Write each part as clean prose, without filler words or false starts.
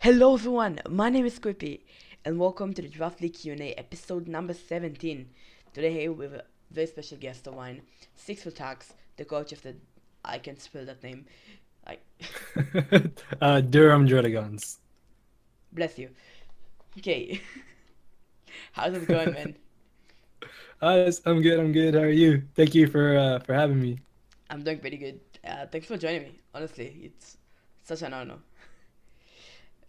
Hello everyone, my name is Quippy, and welcome to the Draft League Q&A episode number 17. Today here with a very special guest of mine, 6FTHAX, the coach of the... I can spell that name. I Durham Druddigons. bless you. Okay, how's it going, man? I'm good. I'm good. How are you? Thank you for having me. I'm doing pretty good. Thanks for joining me. Honestly, it's such an honor.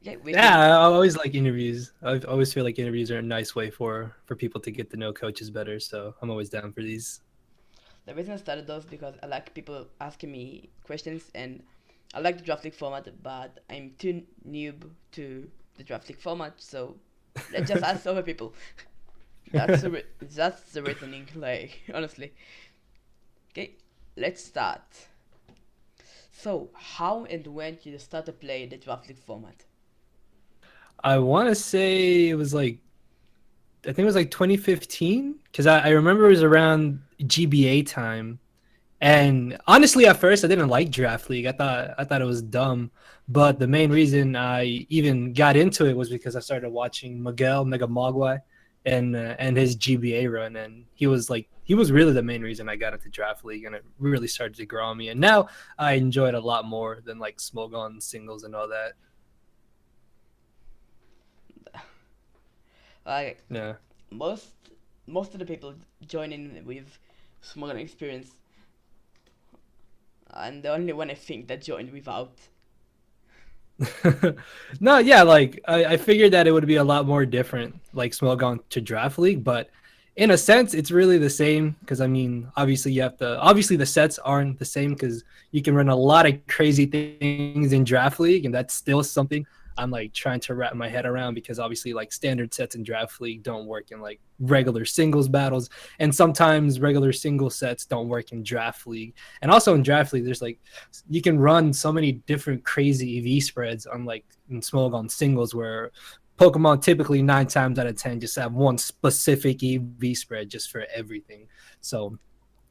Yeah, we've Yeah, been... I always like interviews. I always feel like interviews are a nice way for people to get to know coaches better. So I'm always down for these. The reason I started those because I like people asking me questions, and I like the draft league format, but I'm too noob to the draft league format, so let's just ask other people. That's the reasoning, like honestly. Okay, let's start. So, how and when did you start to play the draft league format? I want to say it was like I think it was like 2015 because I remember it was around GBA time. And honestly, at first, I didn't like Draft League. I thought it was dumb. But the main reason I even got into it was because I started watching Miguel Megamagwai and his GBA run, and he was really the main reason I got into Draft League, and it really started to grow on me. And now I enjoy it a lot more than like Smogon singles and all that. Like Yeah. most most of the people join in with smaller experience, and the only one I think that joined without. No, yeah, like I figured that it would be a lot more different, like Smogon to Draft League, but in a sense, it's really the same because I mean, obviously the sets aren't the same because you can run a lot of crazy things in Draft League, and that's still something I'm like trying to wrap my head around because obviously like standard sets in Draft League don't work in like regular singles battles, and sometimes regular single sets don't work in Draft League, and also in Draft League, there's like you can run so many different crazy EV spreads, unlike in Smogon singles where Pokemon typically 9 times out of 10 just have one specific EV spread just for everything. So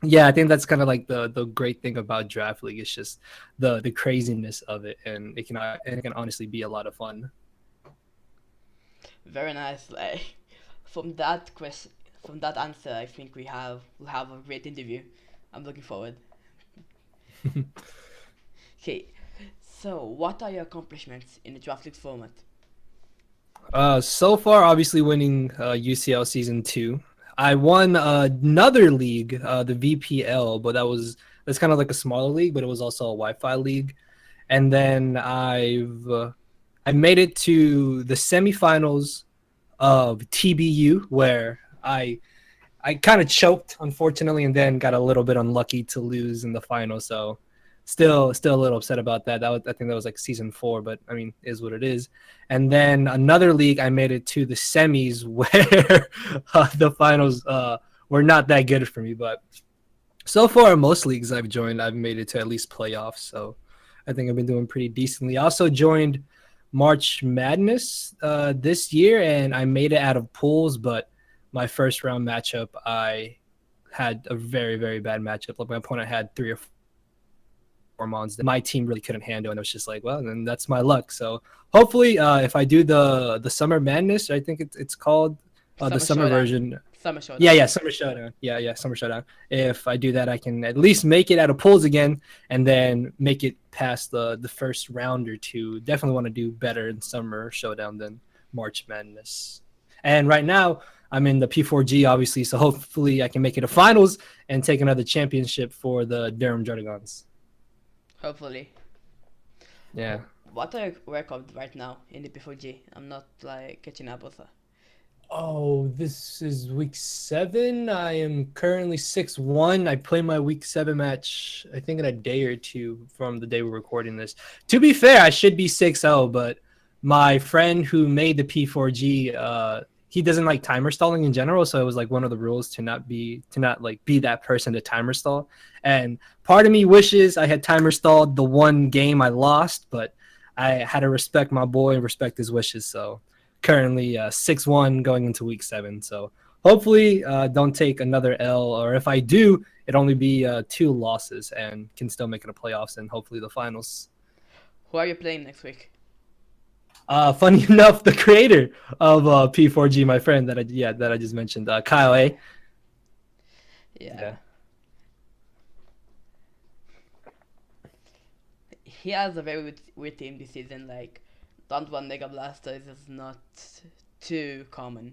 yeah, I think that's kind of like the great thing about Draft League. It's just the craziness of it, and it can honestly be a lot of fun. Very nice. Like from that question, from that answer, I think we'll have a great interview. I'm looking forward. Okay, so what are your accomplishments in the draft league format? So far, obviously winning UCL season 2. I won another league, the VPL, but that's kind of like a smaller league, but it was also a Wi-Fi league. And then I made it to the semifinals of TBU, where I kind of choked, unfortunately, and then got a little bit unlucky to lose in the final. So still a little upset about that. I think that was like season 4, but I mean, is what it is. And then another league, I made it to the semis where the finals were not that good for me. But so far, most leagues I've joined, I've made it to at least playoffs. So I think I've been doing pretty decently. I also joined March Madness this year, and I made it out of pools, but my first round matchup, I had a very, very bad matchup. Like my opponent had 3 or 4 mons that my team really couldn't handle, and it was just like, well, then that's my luck. So hopefully, if I do the Summer Madness, I think it's called the Summer summer showdown. version. Summer Yeah, showdown. yeah, Summer Showdown. Yeah, Summer Showdown. If I do that, I can at least make it out of pools again, and then make it past the first round or two. Definitely want to do better in Summer Showdown than March Madness. And right now, I'm in the P4G, obviously, so hopefully I can make it to finals and take another championship for the Durham Druddigons. Hopefully. Yeah. What are your record right now in the P4G? I'm not like catching up with her. Oh, this is week 7. I am currently 6-1. I play my week 7 match, I think, in a day or two from the day we're recording this. To be fair, I should be 6-0, but my friend who made the P4G, he doesn't like timer stalling in general, so it was like one of the rules to not like be that person to timer stall. And part of me wishes I had timer stalled the one game I lost, but I had to respect my boy and respect his wishes, so currently 6-1 going into week 7. So hopefully don't take another L, or if I do, it only be 2 losses and can still make it a playoffs and hopefully the finals. Who are you playing next week? Funny enough, the creator of P4G, my friend that I just mentioned, Kyle A. Yeah, Yeah. he has a very weird team this season. Like, don't want Mega Blasters is not too common.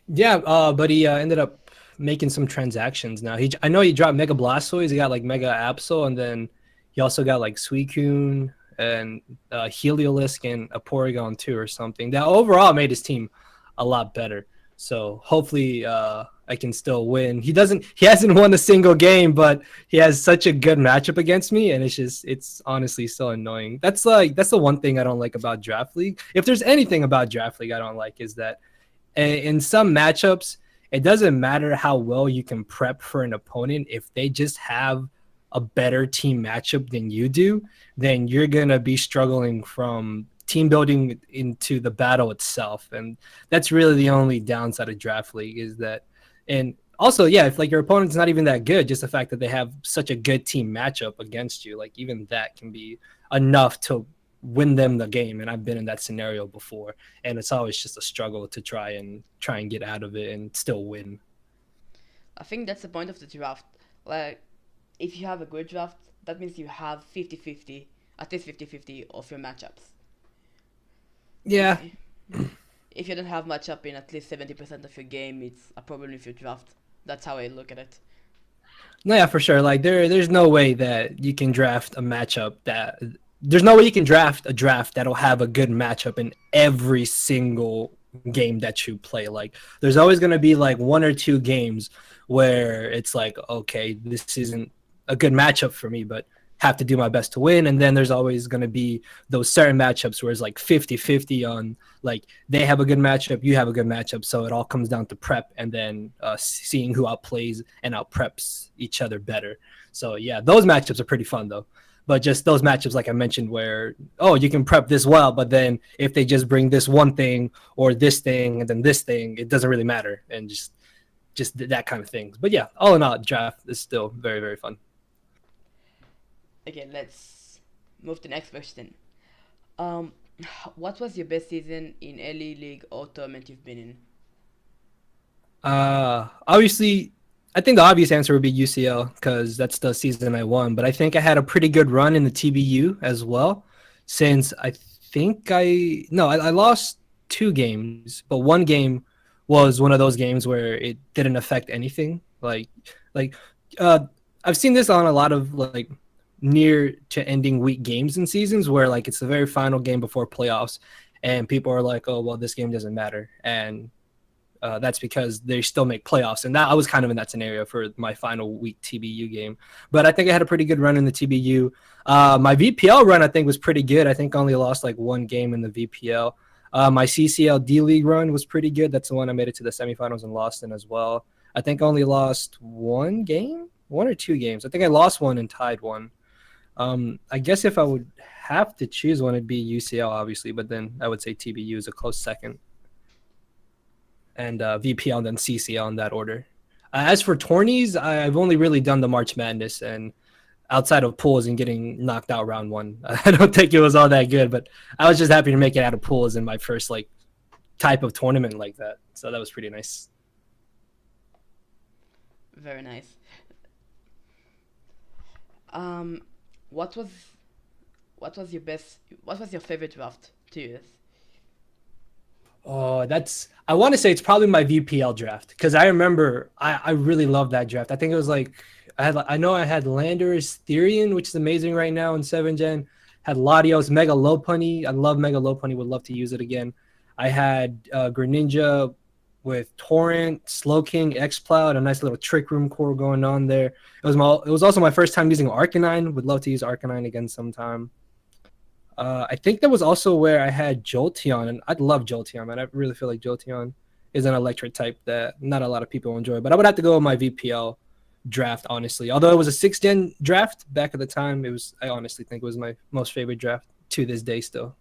Yeah, but he ended up making some transactions now. I know he dropped Mega Blastoise, he got like Mega Absol, and then he also got like Suicune and Heliolisk and a Porygon too or something. That overall made his team a lot better. So hopefully I can still win. He hasn't won a single game, but he has such a good matchup against me, and it's honestly so annoying. That's the one thing I don't like about Draft League. If there's anything about Draft League I don't like is that in some matchups, it doesn't matter how well you can prep for an opponent. If they just have a better team matchup than you do, then you're going to be struggling from team building into the battle itself. And that's really the only downside of Draft League is that. And also, yeah, if like your opponent's not even that good, just the fact that they have such a good team matchup against you, like even that can be enough to win them the game. And I've been in that scenario before, and it's always just a struggle to try and get out of it and still win. I think that's the point of the draft. Like, if you have a good draft, that means you have 50-50, at least 50-50 of your matchups. If Yeah. if you don't have matchup in at least 70% of your game, it's a problem with your draft. That's how I look at it. No, yeah, for sure. Like there's no way that you can draft a matchup that there's no way you can draft a draft that'll have a good matchup in every single game that you play. Like there's always going to be like one or two games where it's like, okay, this isn't a good matchup for me, but have to do my best to win. And then there's always going to be those certain matchups where it's like 50-50 on like they have a good matchup, you have a good matchup. So it all comes down to prep and then seeing who outplays and outpreps each other better. So yeah, those matchups are pretty fun though. But just those matchups, like I mentioned, where oh you can prep this well, but then if they just bring this one thing or this thing and then this thing, it doesn't really matter, and just that kind of things. But yeah, all in all, draft is still very very fun. Okay, let's move to the next question. Um, what was your best season in early league or tournament you've been in? Obviously, I think the obvious answer would be UCL because that's the season I won. But I think I had a pretty good run in the TBU as well, since I think I no, I lost two games, but one game was one of those games where it didn't affect anything. Like, uh, I've seen this on a lot of like near to ending week games and seasons where like it's the very final game before playoffs, and people are like, oh well, this game doesn't matter, and that's because they still make playoffs. And that I was kind of in that scenario for my final week TBU game. But I think I had a pretty good run in the TBU. My VPL run, I think, was pretty good. I think I only lost like one game in the VPL. My CCL D League run was pretty good. That's the one I made it to the semifinals and lost in as well. I think I only lost one game, one or two games. I think I lost one and tied one. I guess if I would have to choose one, it'd be UCL, obviously, but then I would say TBU is a close second, and VPL and then CCL in that order. As for tourneys, I've only really done the March Madness, and outside of pools and getting knocked out round one, I don't think it was all that good. But I was just happy to make it out of pools in my first like type of tournament like that. So that was pretty nice. Very nice. Um, what was what was your favorite draft to use? Oh, that's I want to say it's probably my VPL draft because I remember I really loved that draft. I think it was like I know I had Landorus Therian, which is amazing right now in 7th Gen. Had Latios, Mega Lopunny. I love Mega Lopunny, would love to use it again. I had Greninja with Torrent, Slowking, Xcloud, a nice little Trick Room core going on there. It was also my first time using Arcanine. Would love to use Arcanine again sometime. I think that was also where I had Jolteon, and I'd love Jolteon, man. I really feel like Jolteon is an electric type that not a lot of people enjoy. But I would have to go with my VPL draft, honestly. Although it was a 6th Gen draft back at the time, I honestly think it was my most favorite draft to this day still.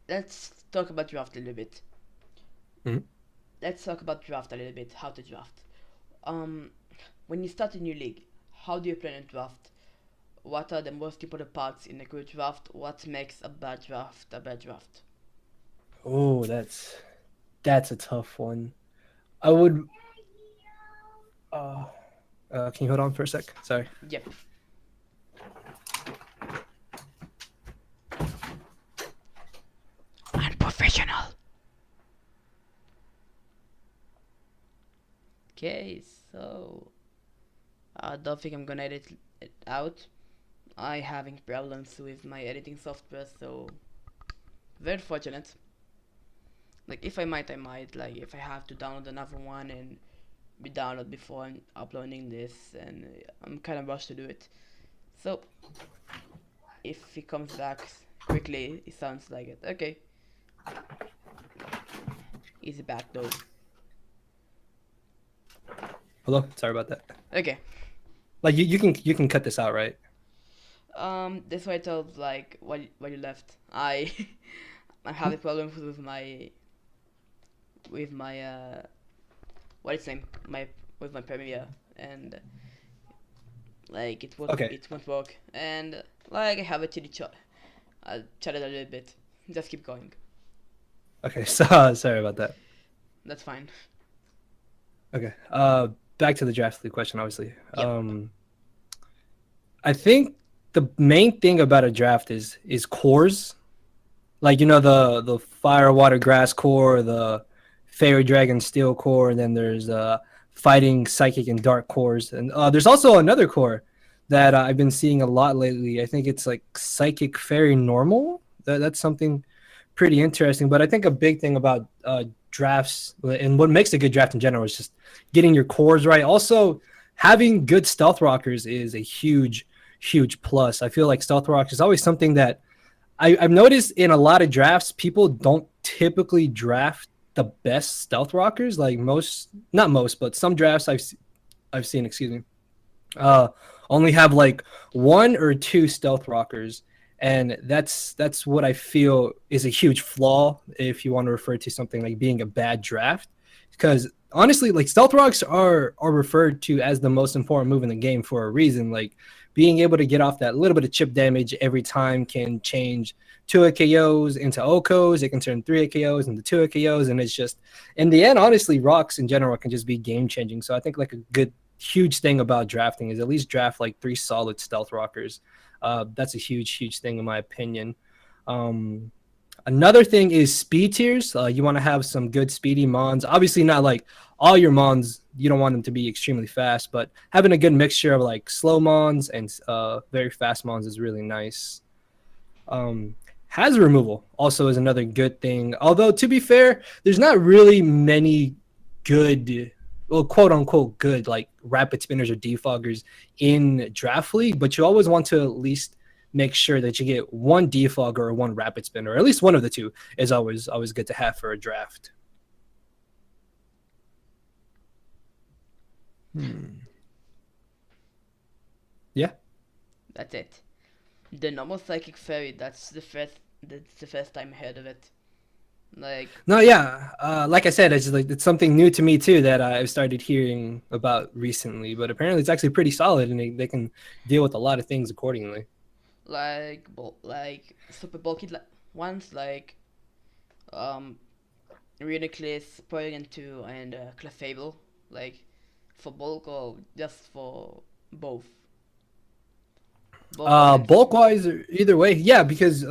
Let's talk about draft a little bit. Mhm. Let's talk about draft a little bit. How to draft. Um, when you start a new league, how do you plan to draft? what are the most important parts in a good draft? What makes a bad draft a bad draft? Oh, that's a tough one. I would. Uh, can you hold on for a sec? Sorry. Yep. Unprofessional. Okay, so I don't think I'm gonna edit it out. I having problems with my editing software, so very fortunate. Like if I might, like if I have to download another one and be download before I'm uploading this, and I'm kind of rushed to do it. So if it comes back quickly, it sounds like it. Okay, easy back though. Hello. Sorry about that. Okay. Like you can cut this out, right? That's why I told like why you left. I'm having problems with my what is name my with my Premiere, and like Okay. it won't work, and like I have a chitty chat. I'll chat it a little bit. Just keep going. Okay. So sorry about that. That's fine. Okay. Back to the draft league question, obviously. Yep. I think the main thing about a draft is cores. Like the fire, water, grass core, the fairy, dragon, steel core, and then there's fighting, psychic, and dark cores, and there's also another core that I've been seeing a lot lately. I think it's like psychic, fairy, normal. That's something pretty interesting. But I think a big thing about drafts and what makes a good draft in general is just getting your cores right. Also, having good stealth rockers is a huge plus. I feel like stealth rockers is always something that I've noticed in a lot of drafts, people don't typically draft the best stealth rockers. Like not most, but some drafts I've seen, excuse me, uh, only have like one or two stealth rockers, and that's what I feel is a huge flaw if you want to refer to something like being a bad draft. Because honestly, like stealth rocks are referred to as the most important move in the game for a reason. Like being able to get off that little bit of chip damage every time can change 2 AKOs into OKOs. It can turn 3 AKOs into 2 AKOs, and it's just in the end, honestly, rocks in general can just be game changing. So I think like a good huge thing about drafting is at least draft like 3 solid stealth rockers. That's a huge thing in my opinion. Um, Another thing is speed tiers. You want to have some good speedy mons. Obviously, not like all your mons. You don't want them to be extremely fast, but having a good mixture of like slow mons and very fast mons is really nice. Hazard removal also is another good thing. Although to be fair, there's not really many good, well, quote unquote good like rapid spinners or defoggers in draft league, but you always want to at least make sure that you get one defogger or one rapid spinner, or at least one of the two is always good to have for a draft. Yeah. That's it. The normal psychic fairy. That's the first time I heard of it. Like No, yeah. Like I said, it's something new to me too that I've started hearing about recently. But apparently, it's actually pretty solid, and they can deal with a lot of things accordingly. like super bulky ones like um Reuniclus, Porygon 2, and Clefable, like for bulk or just for both? Both lines. Bulk wise, either way, yeah, because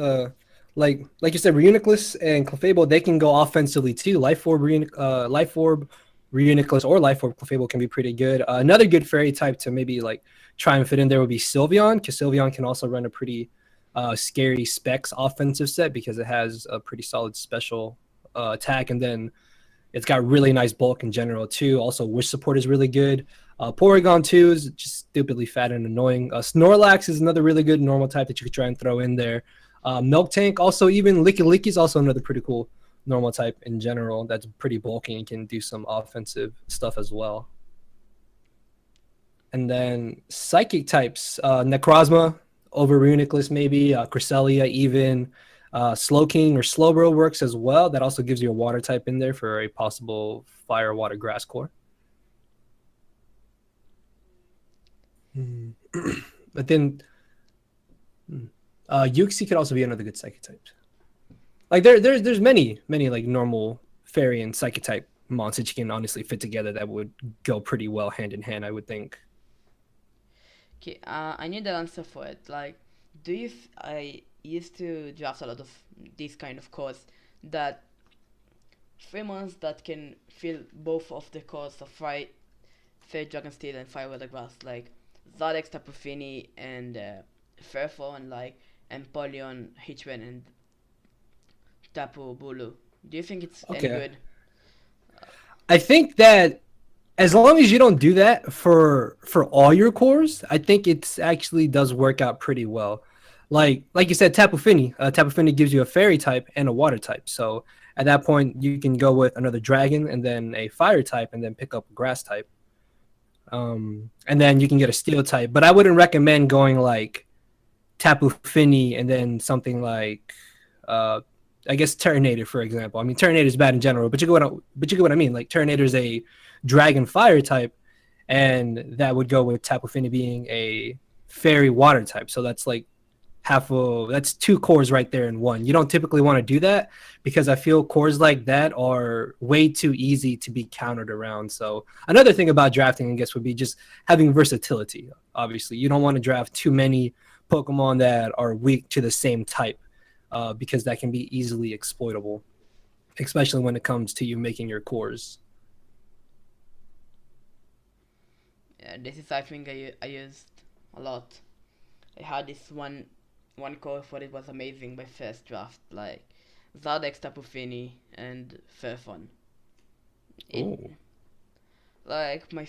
like you said, Reuniclus and Clefable, they can go offensively too. Life Orb, Reuniclus, or Life Orb Clefable can be pretty good. Another good fairy type to maybe like try and fit in there would be Sylveon, because Sylveon can also run a pretty scary specs offensive set because it has a pretty solid special attack, and then it's got really nice bulk in general too. Also, wish support is really good. Porygon 2 is just stupidly fat and annoying. Snorlax is another really good normal type that you could try and throw in there. Milk Tank, also even Licky Licky is also another pretty cool normal type in general that's pretty bulky and can do some offensive stuff as well. And then Psychic types, Necrozma over Reuniclus maybe, Cresselia even. Slowking or Slowbro works as well. That also gives you a water type in there for a possible fire, water, grass core. But then Yuxi could also be another good psychic type. Like there's many like normal fairy and psychic type monsters you can honestly fit together that would go pretty well hand in hand, I would think. Okay, I need an answer for it. Like, I used to draft a lot of these kind of cards that 3 months that can fill both of the cores of Fire Dragon Steel and Fire Weather Grass, like Zardex, Tapu Fini, and Fairfall, and like Empoleon, Hitchwen, and Tapu Bulu. Do you think it's any Okay. good? I think that as long as you don't do that for all your cores, I think it's actually does work out pretty well. Like you said, Tapu Fini. Tapu Fini gives you a fairy type and a water type. So at that point, you can go with another dragon and then a fire type and then pick up a grass type. And then you can get a steel type. But I wouldn't recommend going like Tapu Fini and then something like I guess Terminator, for example. I mean, Terminator is bad in general, but you get what I mean. Like Terminator is a dragon fire type, and that would go with Tapu Fini being a fairy water type. So that's like that's two cores right there in one. You don't typically want to do that because I feel cores like that are way too easy to be countered around. So another thing about drafting, I guess, would be just having versatility. Obviously, you don't want to draft too many Pokemon that are weak to the same type, because that can be easily exploitable, especially when it comes to you making your cores. Yeah, this is I think I used a lot. I had this one core for it was amazing by first draft, like Zardex, Tapu Fini, and Fairfon. It Oh. like my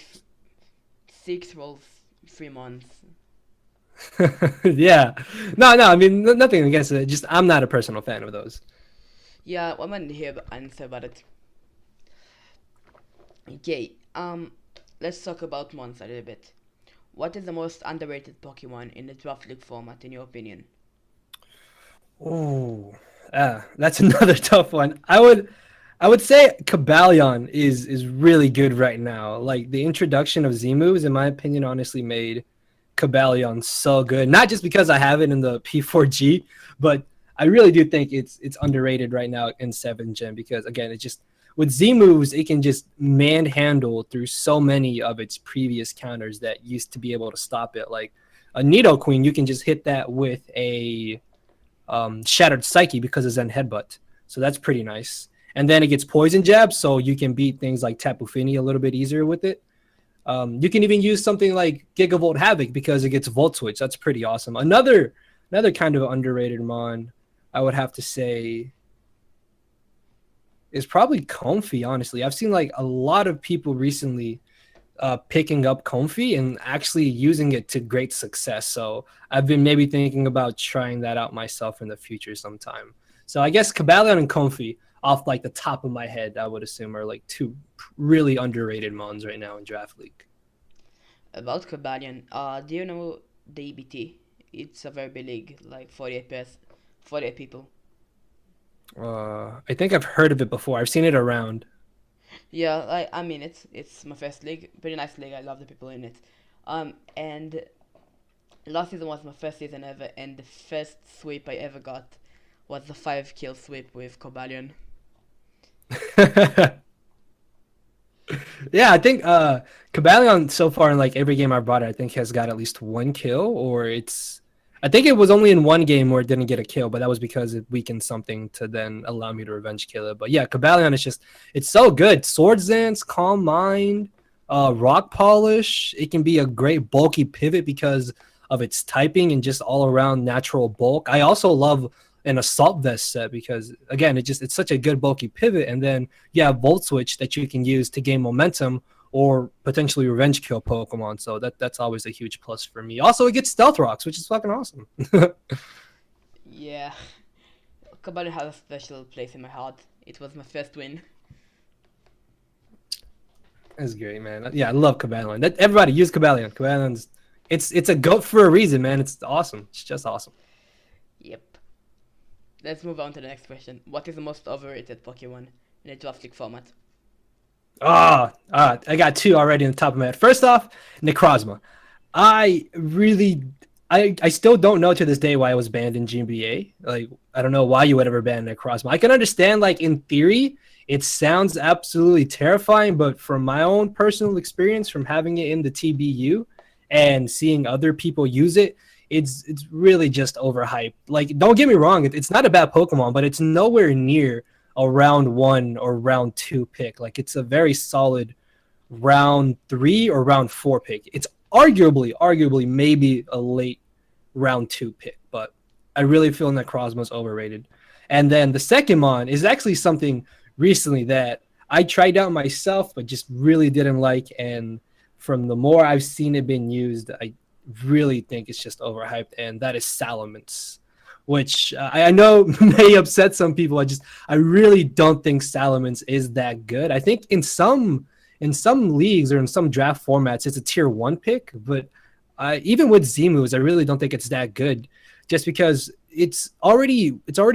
6 rolls 3 months. Yeah. No. I mean, nothing against it. Just I'm not a personal fan of those. Yeah, I'm gonna hear answer about it. Okay, let's talk about monster a little bit. What is the most underrated Pokemon in the draft league format, in your opinion? Oh, that's another tough one. I would say Kabalion is really good right now. Like the introduction of Z moves, in my opinion, honestly made Kabalion so good. Not just because I have it in the P4G, but I really do think it's underrated right now in 7th Gen because again, it just with Z moves, it can just manhandle through so many of its previous counters that used to be able to stop it. Like a Nido Queen, you can just hit that with a Shattered Psyche because of Zen Headbutt. So that's pretty nice. And then it gets Poison Jab, so you can beat things like Tapu Fini a little bit easier with it. You can even use something like Gigavolt Havoc because it gets Volt Switch. That's pretty awesome. Another kind of underrated mon, I would have to say, is probably Comfy, honestly. I've seen like a lot of people recently picking up Comfy and actually using it to great success. So I've been maybe thinking about trying that out myself in the future sometime. So I guess Kabalion and Comfy, off like the top of my head, I would assume are like two really underrated mons right now in Draft League. About Kabalion, do you know the EBT? It's a very big league, like 48 people. I think I've heard of it before. I've seen it around. Yeah, like I mean, it's my first league, pretty nice league. I love the people in it. And last season was my first season ever, and the first sweep I ever got was the 5 kill sweep with Cobalion. Yeah, I think Kabalion so far in like every game I've brought it, I think has got at least one kill, or it's I think it was only in one game where it didn't get a kill, but that was because it weakened something to then allow me to revenge kill it. But yeah, Kabalion is just it's so good. Swords Dance, Calm Mind, Rock Polish. It can be a great bulky pivot because of its typing and just all around natural bulk. I also love an Assault Vest set because again, it's such a good bulky pivot, and then you have Volt Switch that you can use to gain momentum or potentially revenge kill Pokemon. So that's always a huge plus for me. Also, it gets Stealth Rocks, which is fucking awesome. Yeah, Cobalion has a special place in my heart. It was my first win. That's great, man. Yeah, I love Kabalion. That everybody use Kabalion. Kabalion's it's a goat for a reason, man. It's awesome. It's just awesome. Yep. Let's move on to the next question. What is the most overrated Pokemon in the Draft League format? I got two already on the top of my head. First off, Necrozma. I really I still don't know to this day why it was banned in GBA. Like, I don't know why you would ever ban a crossbow. I can understand, like, in theory, it sounds absolutely terrifying, but from my own personal experience from having it in the TBU and seeing other people use it, it's really just overhyped. Like, don't get me wrong, it's not a bad Pokemon, but it's nowhere near a round 1 or round 2 pick. Like, it's a very solid round 3 or round 4 pick. It's arguably maybe a late round 2 pick, but I really feel that Necrozma's overrated. And then the second mon is actually something recently that I tried out myself, but just really didn't like. And from the more I've seen it being used, I really think it's just overhyped, and that is Salamence, which I know may upset some people. I really don't think Salamence is that good. I think in some leagues or in some draft formats, it's a tier 1 pick, but even with Z moves, I really don't think it's that good, just because it's already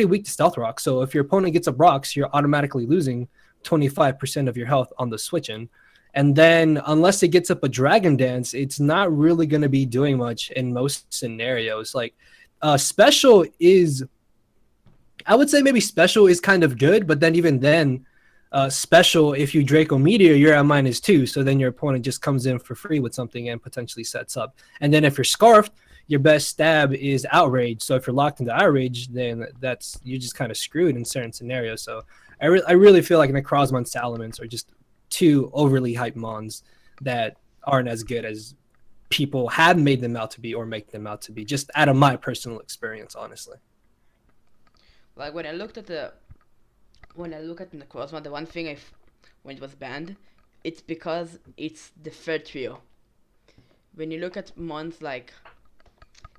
weak to Stealth Rock. So if your opponent gets up rocks, you're automatically losing 25% of your health on the switch in. And then unless it gets up a Dragon Dance, it's not really going to be doing much in most scenarios. Like special is, I would say maybe special is kind of good, but then even then, special, if you Draco Meteor, you're at -2. So then your opponent just comes in for free with something and potentially sets up. And then if you're Scarfed, your best stab is Outrage. So if you're locked into Outrage, then you're just kind of screwed in certain scenarios. So I really feel like Necrozma and Salamence are just two overly hyped mons that aren't as good as people have made them out to be or make them out to be, just out of my personal experience, honestly. Like when I look at Necrozma, the one thing when it was banned, it's because it's the third trio. When you look at mons like,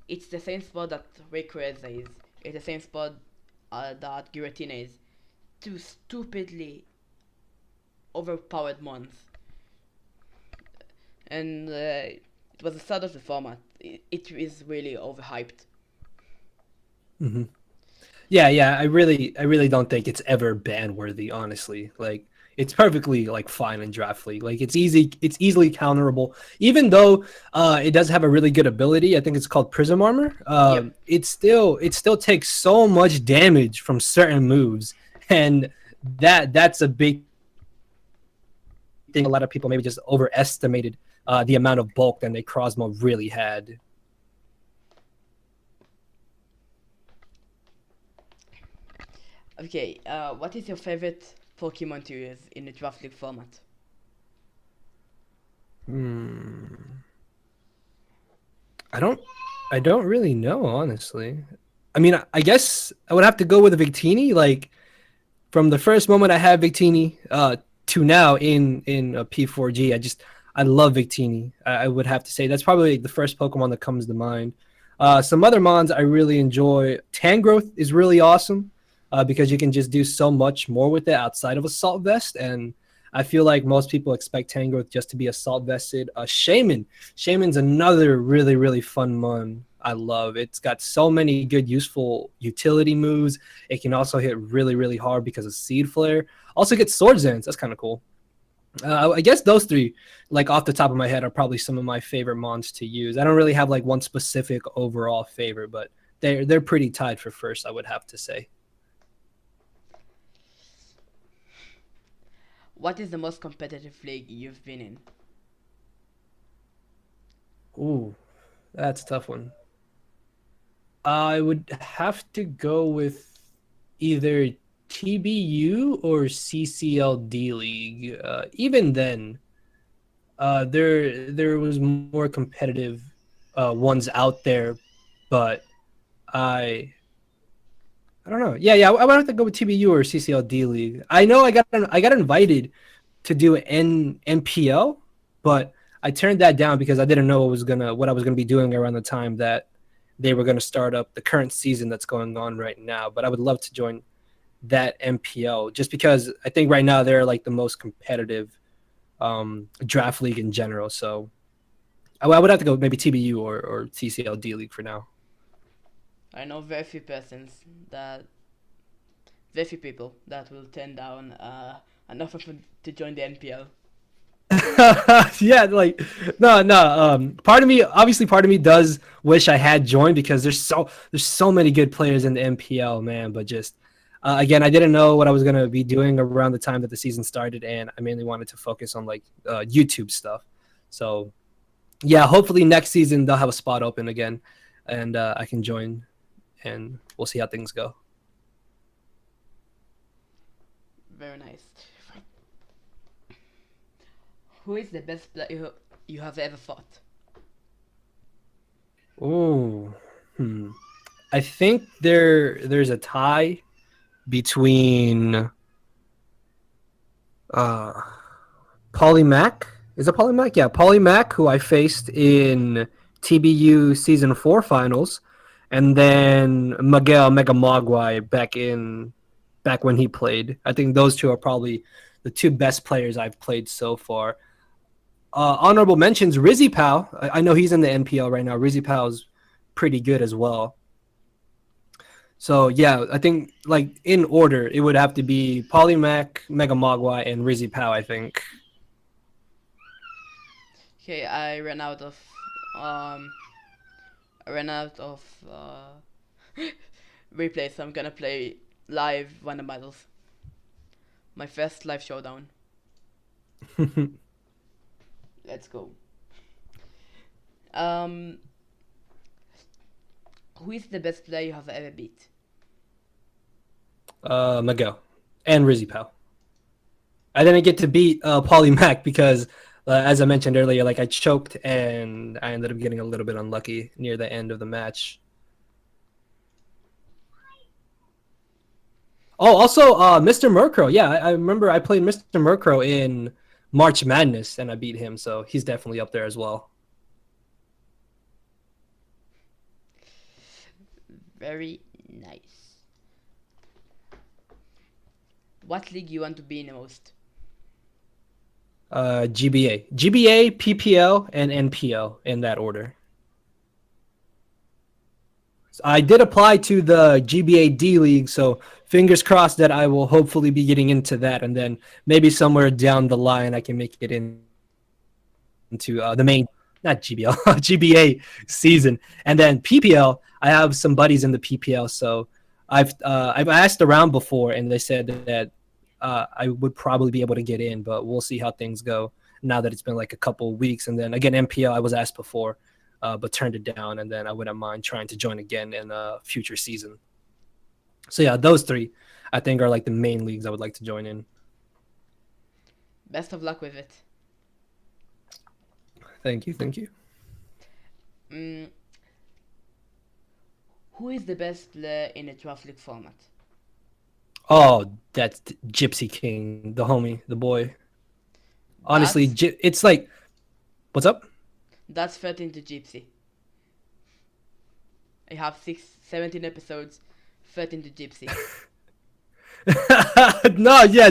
it's the same spot that Rayquaza is, it's the same spot that Giratina is. Two stupidly overpowered mons. And it was the start of the format. It is really overhyped. Mm-hmm. Yeah. I really don't think it's ever ban worthy, honestly. Like, it's perfectly like fine in draft league. Like, it's easily counterable. Even though it does have a really good ability, I think it's called Prism Armor. Yep. It still takes so much damage from certain moves, and that's a big thing. A lot of people maybe just overestimated the amount of bulk that Necrozma really had. Okay, what is your favorite Pokemon to use in the draft league format? Hmm. I don't I don't really know, honestly. I mean, I guess I would have to go with Victini. Like, from the first moment I had Victini to now in a P4G, I love Victini. I would have to say that's probably the first Pokemon that comes to mind. Some other mons I really enjoy. Tangrowth is really awesome because you can just do so much more with it outside of Assault Vest, and I feel like most people expect Tangrowth just to be Assault Vested. Shaman's another really fun mon. I love. It's got so many good useful utility moves. It can also hit really hard because of Seed Flare. Also gets Sword Zans. That's kind of cool. I guess those three, like off the top of my head, are probably some of my favorite mons to use. I don't really have like one specific overall favorite, but they're pretty tied for first, I would have to say. What is the most competitive league you've been in? Ooh, that's a tough one. I would have to go with either TBU or CCLD League. Even then, there was more competitive ones out there, but I I don't know. Yeah. I would have to go with TBU or CCLD League. I know I got invited to do NPL, but I turned that down because I didn't know what I was gonna be doing around the time that they were gonna start up the current season that's going on right now. But I would love to join that MPL just because I think right now they're like the most competitive draft league in general. So I would have to go maybe TBU or CCLD League for now. I know that very few people that will turn down an offer to join the NPL. Yeah, like no, no. Part of me, obviously, part of me does wish I had joined because there's so many good players in the MPL, man. But just again, I didn't know what I was gonna be doing around the time that the season started, and I mainly wanted to focus on like YouTube stuff. So yeah, hopefully next season they'll have a spot open again, and I can join, and we'll see how things go. Very nice. Who is the best player you have ever fought? Oh, I think there's a tie between uh Polymac. Is it Polymac? Yeah, Polymac, who I faced in TBU season 4 finals, and then Miguel Megamogwai back when he played. I think those two are probably the two best players I've played so far. Honorable mentions Rizzy Powell. I know he's in the NPL right now. Rizzy Powell's pretty good as well. So yeah, I think like in order, it would have to be Polymac, Megamogwai, and Rizzy Powell, I think. Okay, um I ran out of replays, so I'm gonna play live Wonder Battles. My first live showdown. Let's go. Um, who is the best player you have ever beat? Miguel and Rizzy Powell. I didn't get to beat Paulie Mack because, as I mentioned earlier, like I choked and I ended up getting a little bit unlucky near the end of the match. Oh, also, Mr. Murkrow. Yeah, I remember I played Mr. Murkrow in March Madness and I beat him, so he's definitely up there as well. Very nice. What league you want to be in the most? GBA, PPL, and NPL in that order. I did apply to the GBA D League, so fingers crossed that I will hopefully be getting into that, and then maybe somewhere down the line I can make it into the main, not GBL, GBA season, and then PPL. I have some buddies in the PPL, so I've asked around before, and they said that I would probably be able to get in, but we'll see how things go now that it's been like a couple of weeks. And then again, MPL I was asked before, but turned it down, and then I wouldn't mind trying to join again in a future season. So yeah, those three I think are like the main leagues I would like to join in. Best of luck with it. Thank you, thank you. Mm, who is the best player in the draft league format? Oh, that's Gypsy King, the homie, the boy. Honestly, That's it's like, what's up? that's 13 to Gypsy. I have 17 episodes, 13 to Gypsy. No, yeah,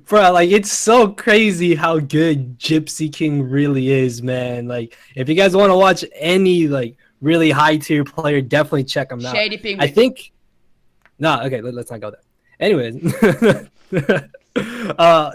bro, like it's so crazy how good Gypsy King really is, man. Like, if you guys want to watch any like really high tier player, definitely check him out. Shady I Penguin. think, no, okay, let's not go there. Anyways,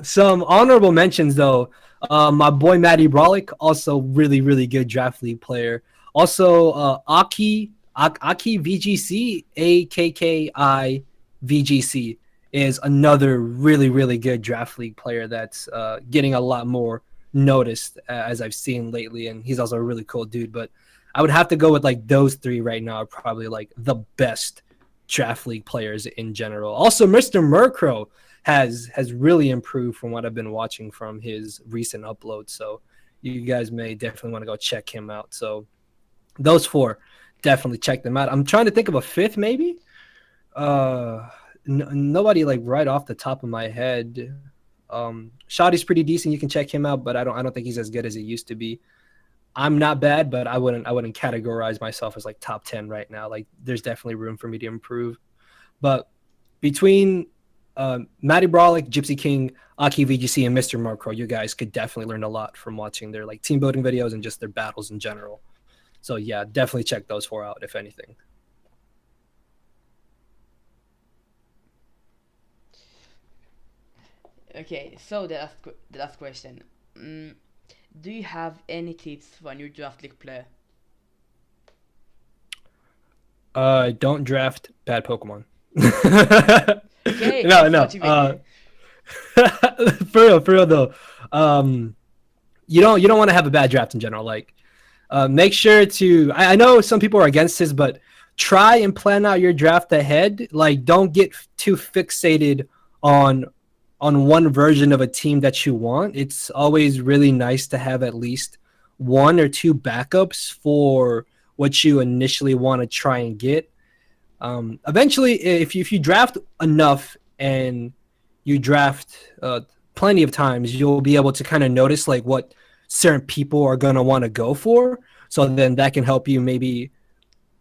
some honorable mentions though. My boy Matty Brolick, also really good draft league player. Also, Aki VGC, AKKI VGC is another really good draft league player that's getting a lot more noticed as I've seen lately, and he's also a really cool dude. But I would have to go with like those three right now are probably like the best draft league players in general. Also, Mr. Murkrow has really improved from what I've been watching from his recent uploads. So you guys may definitely want to go check him out. So those four, definitely check them out. I'm trying to think of a fifth, maybe. Nobody like right off the top of my head. Shoddy's pretty decent. You can check him out, but I don't think he's as good as he used to be. I'm not bad, but I wouldn't categorize myself as like top 10 right now. Like there's definitely room for me to improve. But between Matty Brolick, Gypsy King, Aki VGC, and Mr. Murkrow, you guys could definitely learn a lot from watching their like team building videos and just their battles in general. So yeah, definitely check those four out if anything. Okay, so the last question. Mm, do you have any tips for a new draft league player? Don't draft bad Pokemon. Okay, No, thanks for no. watching me. For real though. Um, you don't want to have a bad draft in general. Like, make sure to. I know some people are against this, but try and plan out your draft ahead. Like, don't get too fixated on one version of a team that you want. It's always really nice to have at least one or two backups for what you initially want to try and get. Eventually, if you draft enough and you draft plenty of times, you'll be able to kind of notice like what certain people are going to want to go for. So then that can help you maybe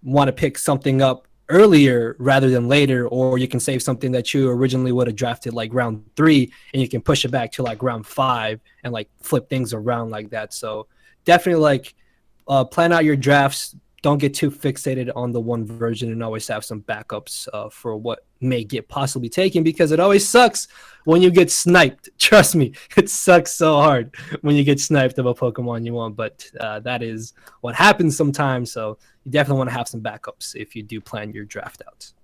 want to pick something up earlier rather than later, or you can save something that you originally would have drafted like round 3 and you can push it back to like round 5 and like flip things around like that. So definitely like plan out your drafts. Don't get too fixated on the one version and always have some backups for what may get possibly taken, because it always sucks when you get sniped. Trust me, it sucks so hard when you get sniped of a Pokemon you want, but that is what happens sometimes. So you definitely want to have some backups if you do plan your draft outs.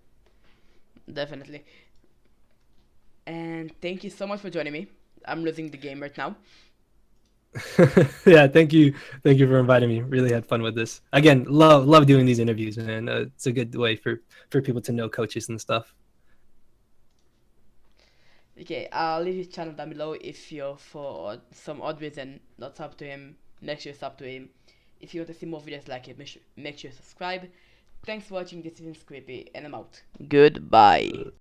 Definitely. And thank you so much for joining me. I'm losing the game right now. Yeah, thank you for inviting me. Really had fun with this. Again, love doing these interviews, man. It's a good way for people to know coaches and stuff. Okay, I'll leave his channel down below if you're for some odd reason not sub to him. Make sure you sub to him. If you want to see more videos like it, make sure you subscribe. Thanks for watching. This is Creepy, and I'm out. Goodbye.